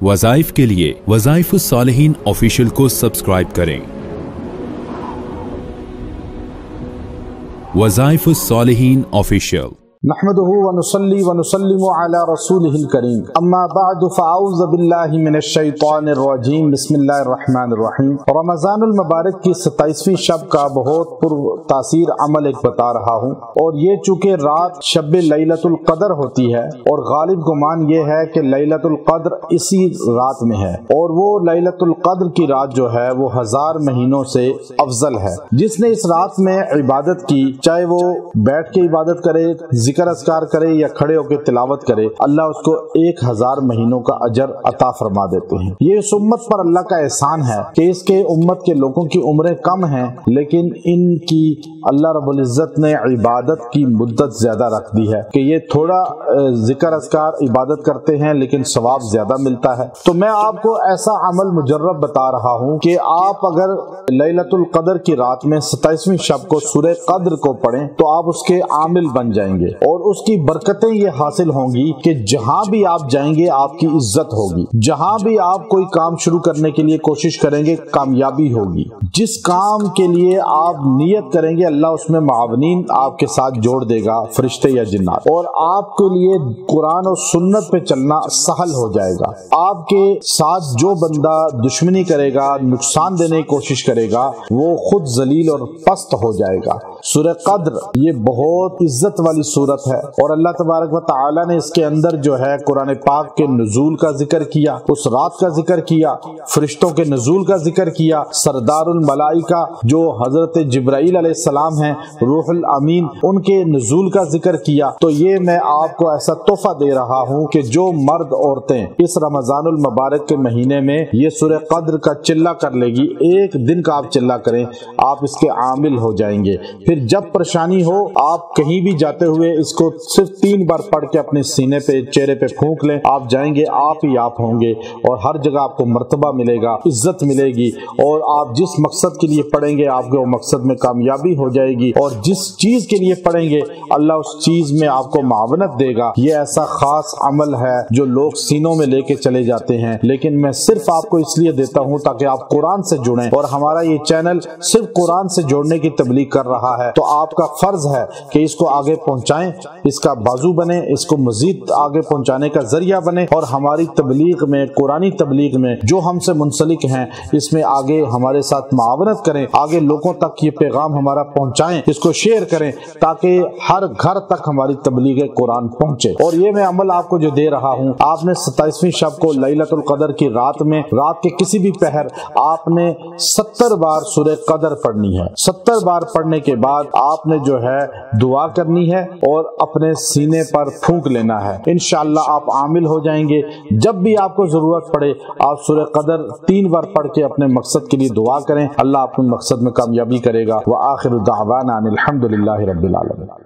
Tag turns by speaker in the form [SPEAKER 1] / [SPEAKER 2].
[SPEAKER 1] वज़ाइफ के लिए वज़ाइफुस सालिहीन ऑफिशियल को सब्सक्राइब करें। वज़ाइफुस सालिहीन ऑफिशियल।
[SPEAKER 2] नहमदुहु व नुसल्ली व नुसल्लिमु अला रसूलिहिल करीम। अम्मा बअदु फ़अऊज़ु बिल्लाहि मिनश शैतानिर रजीम। बिस्मिल्लाहिर रहमानिर रहीम। रमज़ानुल मुबारक की 27वीं शब का बहुत पुरतासीर अमल एक बता रहा हूँ, और ये चूँकि रात शब लैलतुल क़द्र होती है और गालिब गुमान ये है कि लैलतुल क़द्र इसी रात में है, और वो लैलतुल क़द्र की रात जो है वो 1000 महीनों से अफजल है। जिसने इस रात में इबादत की, चाहे वो बैठ के इबादत करे, जिक्र अस्कार करे या खड़े होकर तिलावत करे, अल्लाह उसको 1000 महीनों का अजर अता फरमा देते हैं। ये इस उम्मत पर अल्लाह का एहसान है कि इसके उम्मत के लोगों की उम्रें कम हैं, लेकिन इनकी अल्लाह रब्बुल इज्जत ने इबादत की मुद्दत ज्यादा रख दी है कि ये थोड़ा जिक्र अस्कार इबादत करते हैं लेकिन सवाब ज्यादा मिलता है। तो मैं आपको ऐसा अमल मुजर्रब बता रहा हूँ कि आप अगर लैलतुल क़द्र की रात में 27वीं शब को सूरह क़द्र को पढ़ें तो आप उसके आमिल बन जाएंगे, और उसकी बरकतें ये हासिल होंगी कि जहां भी आप जाएंगे आपकी इज्जत होगी। जहां भी आप कोई काम शुरू करने के लिए कोशिश करेंगे कामयाबी होगी। जिस काम के लिए आप नियत करेंगे अल्लाह उसमें मावनीन आपके साथ जोड़ देगा, फरिश्ते या जिन्नात, और आपके लिए कुरान और सुन्नत पे चलना सहल हो जाएगा। आपके साथ जो बंदा दुश्मनी करेगा, नुकसान देने की कोशिश करेगा, वो खुद जलील और पस्त हो जाएगा। सूरह क़द्र ये बहुत इज्जत वाली सूरत है, और अल्लाह तबारक व तआला ने इसके अंदर जो है कुरान पाक के नुज़ूल का जिक्र किया, उस रात का जिक्र किया, फरिश्तों के नुज़ूल का जिक्र किया, सरदारुल मलाइका जो हजरत जिब्राइल अलैहिस्सलाम हैं, रूहुल अमीन, उनके नुज़ूल का जिक्र किया। तो ये मैं आपको ऐसा तोहफा दे रहा हूँ कि जो मर्द औरतें इस रमजानुल मुबारक के महीने में ये सूरह क़द्र का चिल्ला कर लेगी, एक दिन का आप चिल्ला करें, आप इसके आमिल हो जाएंगे। फिर जब परेशानी हो, आप कहीं भी जाते हुए इसको सिर्फ 3 बार पढ़ के अपने सीने पे, चेहरे पे फूंक लें, आप जाएंगे, आप ही आप होंगे, और हर जगह आपको मर्तबा मिलेगा, इज्जत मिलेगी, और आप जिस मकसद के लिए पढ़ेंगे आपके वो मकसद में कामयाबी हो जाएगी, और जिस चीज के लिए पढ़ेंगे अल्लाह उस चीज में आपको मावनत देगा। ये ऐसा खास अमल है जो लोग सीनों में लेके चले जाते हैं, लेकिन मैं सिर्फ आपको इसलिए देता हूँ ताकि आप कुरान से जुड़ें, और हमारा ये चैनल सिर्फ कुरान से जोड़ने की तबलीग कर रहा है। तो आपका फर्ज है कि इसको आगे पहुंचाएं, इसका बाजू बने, इसको मजीद आगे पहुंचाने का जरिया बने, और हमारी तबलीग में, कुरानी तबलीग में जो हमसे मुंसलिक हैं इसमें आगे हमारे साथ मावनत करें, आगे लोगों तक ये पैगाम हमारा पहुंचाएं, इसको शेयर करें ताकि हर घर तक हमारी तबलीग कुरान पहुंचे। और ये मैं अमल आपको जो दे रहा हूँ, आपने 27वीं शब को लैलतुल क़द्र की रात में, रात के किसी भी पहर आपने 70 बार सूरह क़द्र पढ़नी है। 70 बार पढ़ने के बाद आपने जो है दुआ करनी है और अपने सीने पर फूंक लेना है। इंशाअल्लाह आप आमिल हो जाएंगे। जब भी आपको जरूरत पड़े आप सूरह क़द्र 3 बार पढ़ के अपने मकसद के लिए दुआ करें, अल्लाह अपने मकसद में कामयाबी करेगा। व आखिरु दावाना अनिल हम्दुलिल्लाहि रब्बिल आलमीन।